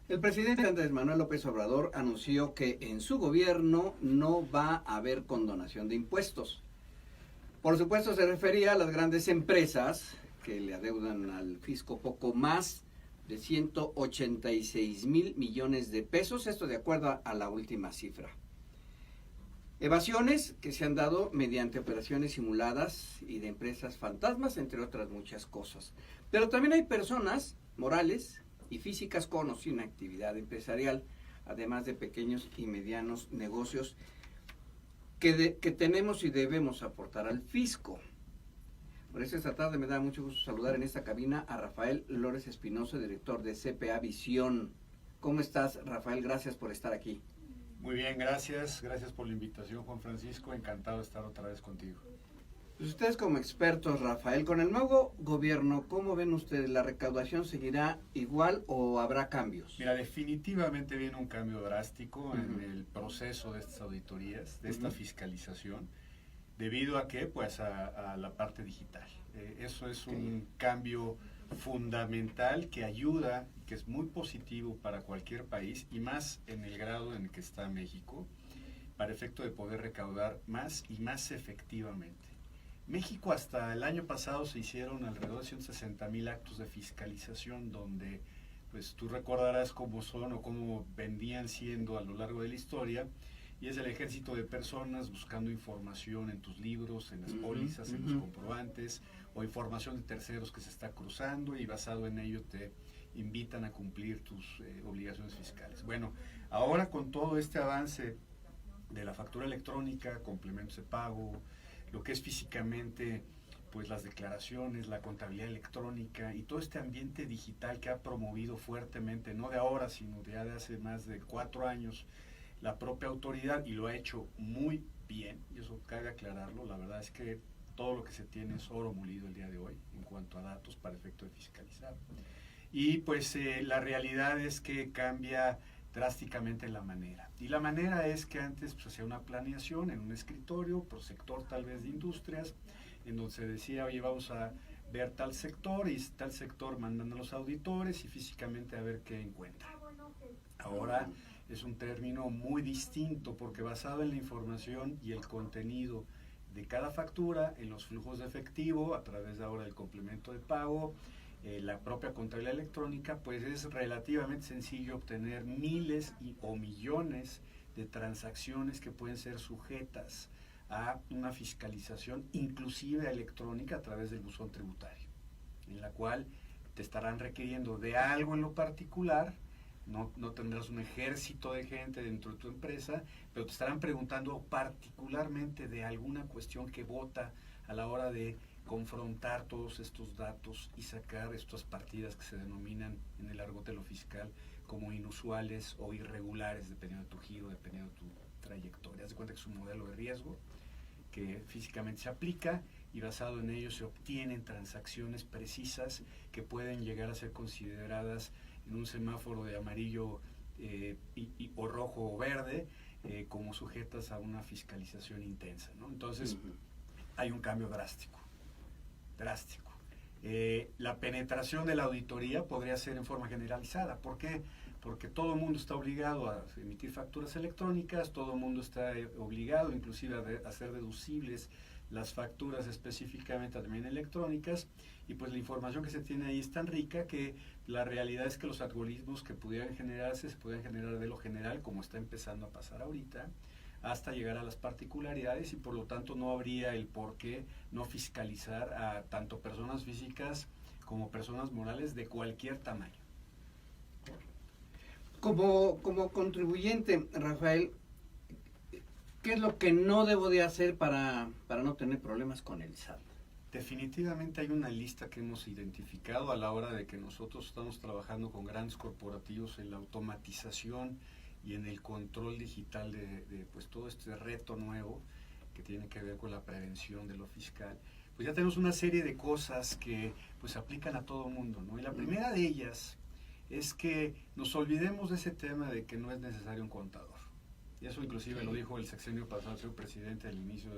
El presidente Andrés Manuel López Obrador anunció que en su gobierno no va a haber condonación de impuestos. Por supuesto se refería a las grandes empresas que le adeudan al fisco poco más de 186,000 millones de pesos, esto de acuerdo a la última cifra. Evasiones que se han dado mediante operaciones simuladas y de empresas fantasmas, entre otras muchas cosas. Pero también hay personas morales y físicas con o sin actividad empresarial, además de pequeños y medianos negocios que tenemos y debemos aportar al fisco. Por eso esta tarde me da mucho gusto saludar en esta cabina a Rafael Lores Espinosa, director de CPA Visión. ¿Cómo estás, Rafael? Gracias por estar aquí. Muy bien, gracias por la invitación, Juan Francisco, encantado de estar otra vez contigo. Pues ustedes como expertos, Rafael, con el nuevo gobierno, ¿cómo ven ustedes? ¿La recaudación seguirá igual o habrá cambios? Mira, definitivamente viene un cambio drástico en el proceso de estas auditorías, de esta fiscalización, debido a qué, pues a la parte digital. Eso es un cambio fundamental que ayuda, que es muy positivo para cualquier país y más en el grado en el que está México, para efecto de poder recaudar más y más efectivamente. México hasta el año pasado se hicieron alrededor de 160,000 actos de fiscalización donde pues tú recordarás cómo son o cómo vendían siendo a lo largo de la historia, y es el ejército de personas buscando información en tus libros, en las pólizas, en los comprobantes, o información de terceros que se está cruzando y basado en ello te invitan a cumplir tus obligaciones fiscales. Bueno, ahora con todo este avance de la factura electrónica, complementos de pago, lo que es físicamente pues las declaraciones, la contabilidad electrónica y todo este ambiente digital que ha promovido fuertemente, no de ahora, sino de hace más de 4 años, la propia autoridad, y lo ha hecho muy bien, y eso cabe aclararlo. La verdad es que todo lo que se tiene es oro molido el día de hoy en cuanto a datos para efecto de fiscalizar. Y pues la realidad es que cambia drásticamente la manera. Y la manera es que antes pues, hacía una planeación en un escritorio por sector tal vez de industrias, en donde se decía, oye, vamos a ver tal sector, y tal sector mandan a los auditores y físicamente a ver qué encuentra. Ahora es un término muy distinto porque basado en la información y el contenido de cada factura, en los flujos de efectivo, a través de ahora del complemento de pago, la propia contabilidad electrónica, pues es relativamente sencillo obtener miles o millones de transacciones que pueden ser sujetas a una fiscalización, inclusive electrónica, a través del buzón tributario, en la cual te estarán requiriendo de algo en lo particular. No tendrás un ejército de gente dentro de tu empresa, pero te estarán preguntando particularmente de alguna cuestión que vota a la hora de confrontar todos estos datos y sacar estas partidas que se denominan en el argot de lo fiscal como inusuales o irregulares, dependiendo de tu giro, dependiendo de tu trayectoria. Haz de cuenta que es un modelo de riesgo que físicamente se aplica y basado en ello se obtienen transacciones precisas que pueden llegar a ser consideradas en un semáforo de amarillo o rojo o verde como sujetas a una fiscalización intensa, ¿no? Entonces hay un cambio drástico. La penetración de la auditoría podría ser en forma generalizada. ¿Por qué? Porque todo el mundo está obligado a emitir facturas electrónicas, todo el mundo está obligado inclusive a hacer deducibles las facturas específicamente también electrónicas, y pues la información que se tiene ahí es tan rica que la realidad es que los algoritmos que pudieran generarse se pueden generar de lo general, como está empezando a pasar ahorita, hasta llegar a las particularidades, y por lo tanto no habría el por qué no fiscalizar a tanto personas físicas como personas morales de cualquier tamaño. Como contribuyente, Rafael, ¿qué es lo que no debo de hacer para no tener problemas con el SAT? Definitivamente hay una lista que hemos identificado a la hora de que nosotros estamos trabajando con grandes corporativos en la automatización y en el control digital de pues todo este reto nuevo que tiene que ver con la prevención de lo fiscal. Pues ya tenemos una serie de cosas que pues aplican a todo mundo, ¿no? Y la primera de ellas es que nos olvidemos de ese tema de que no es necesario un contador. Y eso inclusive lo dijo el sexenio pasado, el señor presidente, al inicio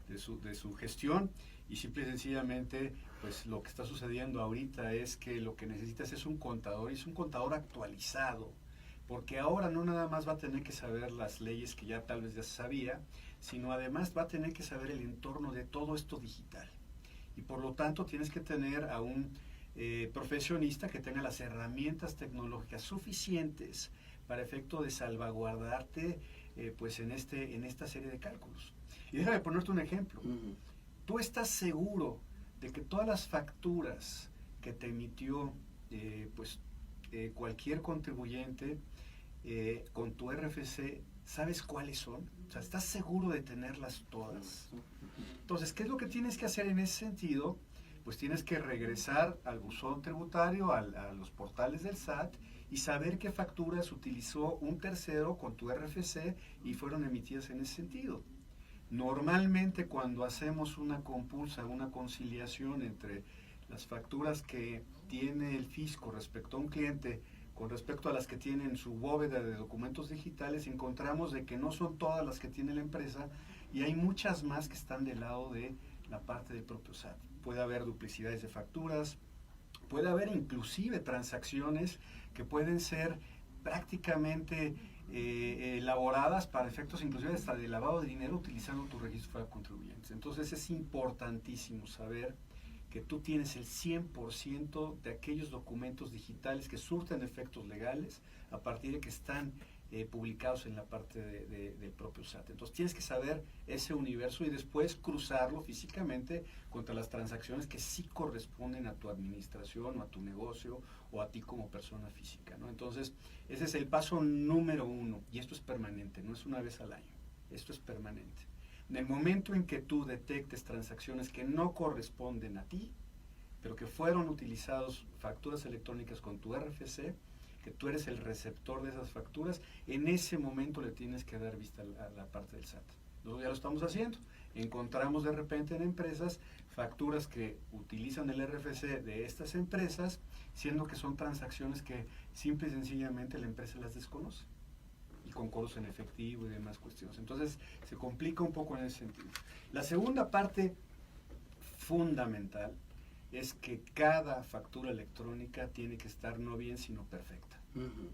de su gestión, y simple y sencillamente pues lo que está sucediendo ahorita es que lo que necesitas es un contador, y es un contador actualizado, porque ahora no nada más va a tener que saber las leyes que ya tal vez ya se sabía, sino además va a tener que saber el entorno de todo esto digital. Y por lo tanto tienes que tener a un profesionista que tenga las herramientas tecnológicas suficientes para efecto de salvaguardarte pues en esta serie de cálculos. Y déjame ponerte un ejemplo. Tú estás seguro de que todas las facturas que te emitió cualquier contribuyente con tu RFC, ¿sabes cuáles son? O sea, ¿estás seguro de tenerlas todas? Entonces, ¿qué es lo que tienes que hacer en ese sentido? Pues tienes que regresar al buzón tributario, a los portales del SAT, y saber qué facturas utilizó un tercero con tu RFC y fueron emitidas en ese sentido. Normalmente cuando hacemos una compulsa, una conciliación entre las facturas que tiene el fisco respecto a un cliente con respecto a las que tienen su bóveda de documentos digitales, encontramos de que no son todas las que tiene la empresa y hay muchas más que están del lado de la parte del propio SAT. Puede haber duplicidades de facturas, puede haber inclusive transacciones que pueden ser prácticamente elaboradas para efectos inclusive hasta de lavado de dinero utilizando tu registro de contribuyentes. Entonces es importantísimo saber que tú tienes el 100% de aquellos documentos digitales que surten efectos legales a partir de que están publicados en la parte del propio SAT. Entonces tienes que saber ese universo y después cruzarlo físicamente contra las transacciones que sí corresponden a tu administración o a tu negocio o a ti como persona física, ¿no? Entonces ese es el paso número 1 y esto es permanente, no es una vez al año, esto es permanente. En el momento en que tú detectes transacciones que no corresponden a ti, pero que fueron utilizados facturas electrónicas con tu RFC, que tú eres el receptor de esas facturas, en ese momento le tienes que dar vista a la parte del SAT. Nosotros ya lo estamos haciendo. Encontramos de repente en empresas facturas que utilizan el RFC de estas empresas, siendo que son transacciones que simple y sencillamente la empresa las desconoce, y con cobros en efectivo y demás cuestiones. Entonces se complica un poco en ese sentido. La segunda parte fundamental es que cada factura electrónica tiene que estar no bien sino perfecta.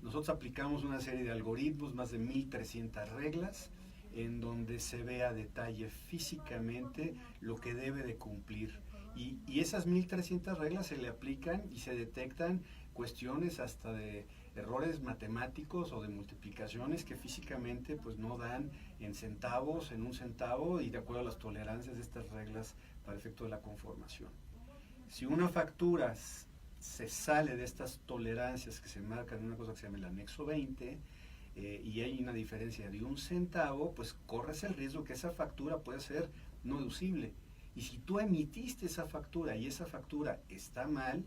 Nosotros aplicamos una serie de algoritmos, más de 1300 reglas, en donde se ve a detalle físicamente lo que debe de cumplir. Y esas 1300 reglas se le aplican y se detectan cuestiones hasta de errores matemáticos o de multiplicaciones que físicamente pues no dan en centavos, en un centavo, y de acuerdo a las tolerancias de estas reglas para efecto de la conformación. Si una factura se sale de estas tolerancias que se marcan en una cosa que se llama el anexo 20 y hay una diferencia de un centavo, pues corres el riesgo que esa factura puede ser no deducible. Y si tú emitiste esa factura y esa factura está mal,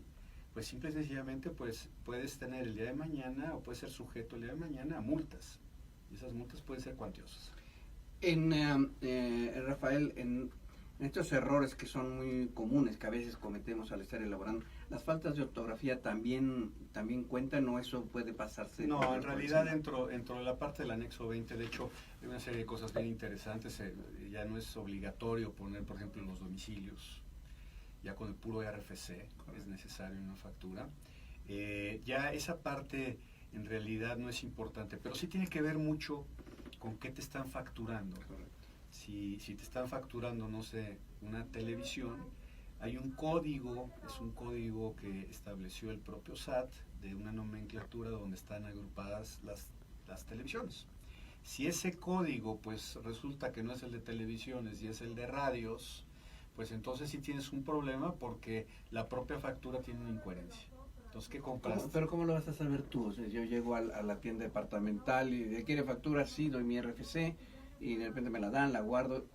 pues simple y sencillamente pues puedes tener el día de mañana o puedes ser sujeto el día de mañana a multas. Y esas multas pueden ser cuantiosas. Rafael, en estos errores que son muy comunes que a veces cometemos al estar elaborando, ¿las faltas de ortografía también cuentan o eso puede pasarse? No, en realidad dentro de la parte del anexo 20, de hecho, hay una serie de cosas bien interesantes. Ya no es obligatorio poner, por ejemplo, los domicilios. Ya con el puro RFC es necesario una factura. Ya esa parte en realidad no es importante, pero sí tiene que ver mucho con qué te están facturando. Si te están facturando, no sé, una televisión, hay un código, es un código que estableció el propio SAT de una nomenclatura donde están agrupadas las televisiones. Si ese código pues resulta que no es el de televisiones y es el de radios, pues entonces sí tienes un problema porque la propia factura tiene una incoherencia. Entonces, ¿qué compraste? ¿Pero cómo lo vas a saber tú? O sea, yo llego a la tienda departamental y quiere factura, sí, doy mi RFC y de repente me la dan, la guardo.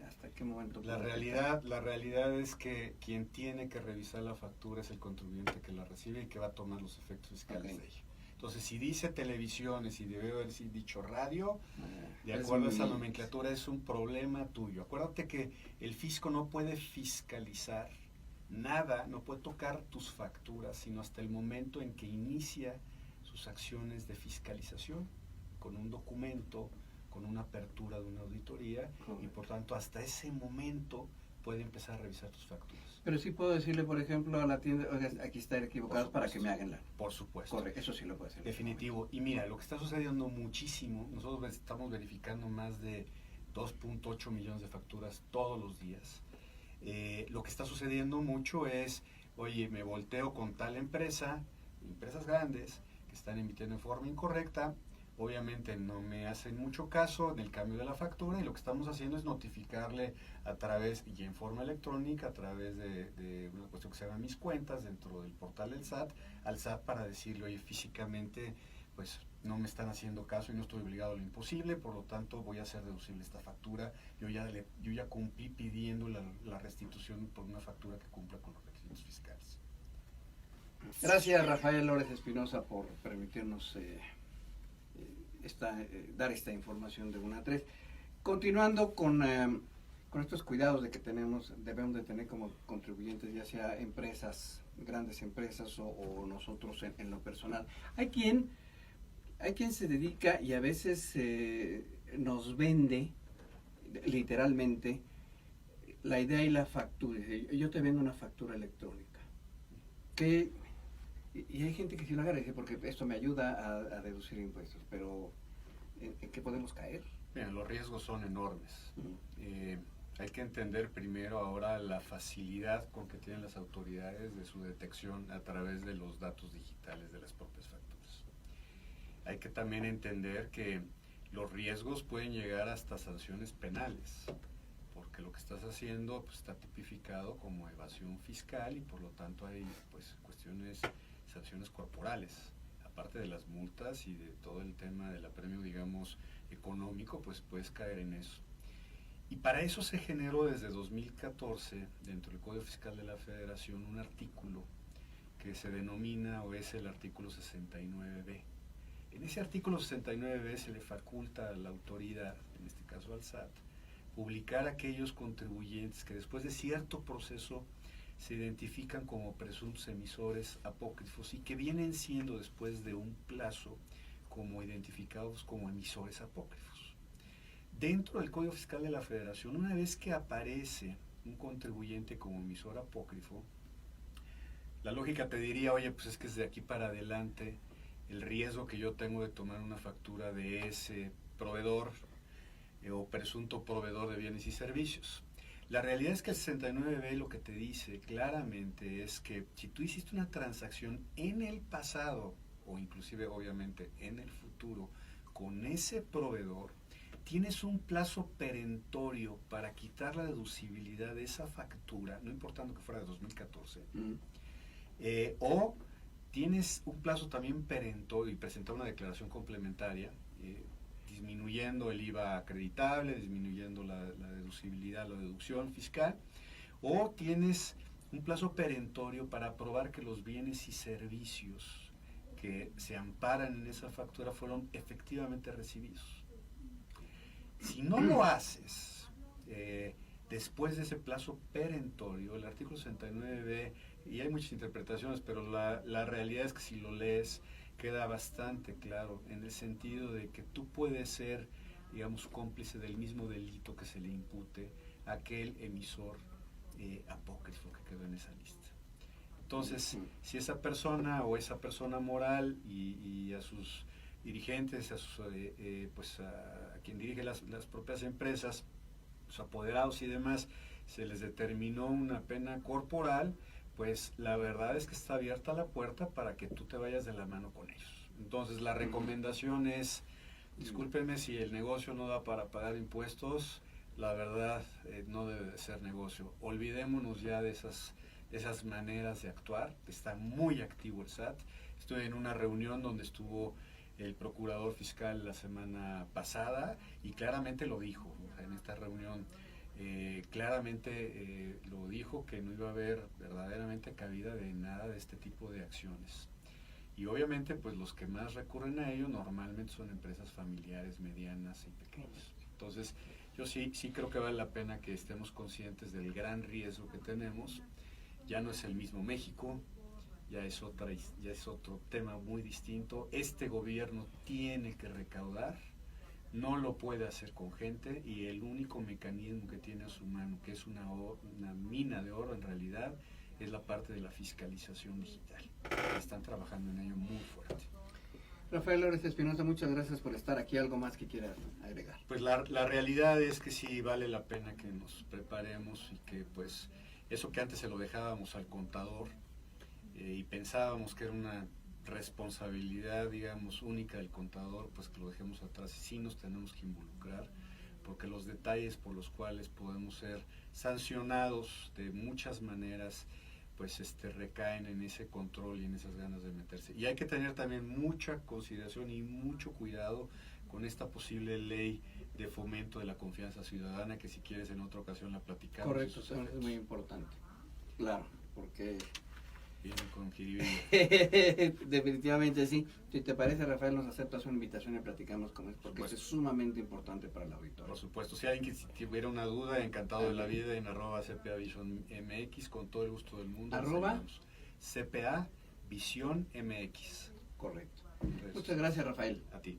¿Hasta qué momento? La realidad es que quien tiene que revisar la factura es el contribuyente que la recibe y que va a tomar los efectos fiscales de ella. Entonces, si dice televisiones y debe haber dicho radio, de acuerdo a esa nomenclatura, es un problema tuyo. Acuérdate que el fisco no puede fiscalizar nada, no puede tocar tus facturas, sino hasta el momento en que inicia sus acciones de fiscalización con un documento con una apertura de una auditoría y por tanto hasta ese momento puede empezar a revisar tus facturas. Pero sí puedo decirle, por ejemplo, a la tienda, oiga, aquí están equivocados para que me hagan la... Por supuesto. Correcto, eso sí lo puede hacer. Definitivo. Y mira, lo que está sucediendo muchísimo, nosotros estamos verificando más de 2.8 millones de facturas todos los días. Lo que está sucediendo mucho es, oye, me volteo con tal empresa, empresas grandes, que están emitiendo en forma incorrecta, obviamente no me hacen mucho caso en el cambio de la factura y lo que estamos haciendo es notificarle a través y en forma electrónica, a través de una cuestión que se llama Mis Cuentas dentro del portal del SAT, al SAT para decirle, oye, físicamente pues no me están haciendo caso y no estoy obligado a lo imposible, por lo tanto voy a hacer deducible esta factura, yo ya cumplí pidiendo la restitución por una factura que cumpla con los requisitos fiscales. Gracias, Rafael Lórez Espinosa, por permitirnos dar esta información de 1 a 3. Continuando con estos cuidados de que debemos de tener como contribuyentes, ya sea empresas, grandes empresas o nosotros en lo personal. Hay quien se dedica y a veces nos vende literalmente la idea y la factura. Yo te vendo una factura electrónica. Y hay gente que sí lo agradece porque esto me ayuda a deducir impuestos, pero ¿en qué podemos caer? Bien, los riesgos son enormes. Hay que entender primero ahora la facilidad con que tienen las autoridades de su detección a través de los datos digitales de las propias facturas. Hay que también entender que los riesgos pueden llegar hasta sanciones penales, porque lo que estás haciendo pues, está tipificado como evasión fiscal y por lo tanto hay pues sanciones corporales. Aparte de las multas y de todo el tema del apremio, digamos, económico, pues puedes caer en eso. Y para eso se generó desde 2014, dentro del Código Fiscal de la Federación, un artículo que se denomina o es el artículo 69B. En ese artículo 69B se le faculta a la autoridad, en este caso al SAT, publicar aquellos contribuyentes que después de cierto proceso se identifican como presuntos emisores apócrifos y que vienen siendo después de un plazo como identificados como emisores apócrifos. Dentro del Código Fiscal de la Federación, una vez que aparece un contribuyente como emisor apócrifo, la lógica te diría, oye, pues es que desde aquí para adelante el riesgo que yo tengo de tomar una factura de ese proveedor o presunto proveedor de bienes y servicios. La realidad es que el 69B lo que te dice claramente es que si tú hiciste una transacción en el pasado o inclusive obviamente en el futuro con ese proveedor, tienes un plazo perentorio para quitar la deducibilidad de esa factura, no importando que fuera de 2014, o tienes un plazo también perentorio y presentar una declaración complementaria, disminuyendo el IVA acreditable, disminuyendo la deducibilidad, la deducción fiscal, o tienes un plazo perentorio para probar que los bienes y servicios que se amparan en esa factura fueron efectivamente recibidos. Si no lo haces, después de ese plazo perentorio, el artículo 69B, y hay muchas interpretaciones, pero la realidad es que si lo lees, queda bastante claro en el sentido de que tú puedes ser, digamos, cómplice del mismo delito que se le impute a aquel emisor apócrifo que quedó en esa lista. Entonces, si esa persona o esa persona moral y a sus dirigentes, a quien dirige las propias empresas, los apoderados y demás, se les determinó una pena corporal, pues la verdad es que está abierta la puerta para que tú te vayas de la mano con ellos. Entonces la recomendación es, discúlpenme si el negocio no da para pagar impuestos, la verdad no debe de ser negocio. Olvidémonos ya de esas maneras de actuar. Está muy activo el SAT. Estoy en una reunión donde estuvo el procurador fiscal la semana pasada y claramente lo dijo, o sea, en esta reunión claramente lo dijo, que no iba a haber verdaderamente cabida de nada de este tipo de acciones. Y obviamente pues los que más recurren a ello normalmente son empresas familiares, medianas y pequeñas. Entonces yo sí creo que vale la pena que estemos conscientes del gran riesgo que tenemos. Ya no es el mismo México, ya es otro tema muy distinto. Este gobierno tiene que recaudar no lo puede hacer con gente, y el único mecanismo que tiene a su mano, que es una mina de oro en realidad, es la parte de la fiscalización digital. Están trabajando en ello muy fuerte. Rafael Lores Espinosa, muchas gracias por estar aquí. ¿Algo más que quieras agregar? Pues la realidad es que sí vale la pena que nos preparemos, y que pues eso que antes se lo dejábamos al contador y pensábamos que era una responsabilidad, digamos, única del contador, pues que lo dejemos atrás. Y sí nos tenemos que involucrar, porque los detalles por los cuales podemos ser sancionados de muchas maneras, pues recaen en ese control y en esas ganas de meterse. Y hay que tener también mucha consideración y mucho cuidado con esta posible ley de fomento de la confianza ciudadana, que si quieres en otra ocasión la platicamos. Correcto, es muy importante. Claro, porque vienen con jiribilla. Definitivamente sí. Si te parece, Rafael, nos aceptas una invitación y platicamos con él, porque es sumamente importante para el auditorio. Por supuesto, si alguien que tuviera una duda, encantado de la vida, en @CPA-Vision-MX, con todo el gusto del mundo. @CPA-Vision-MX. Correcto. Muchas gracias, Rafael. A ti.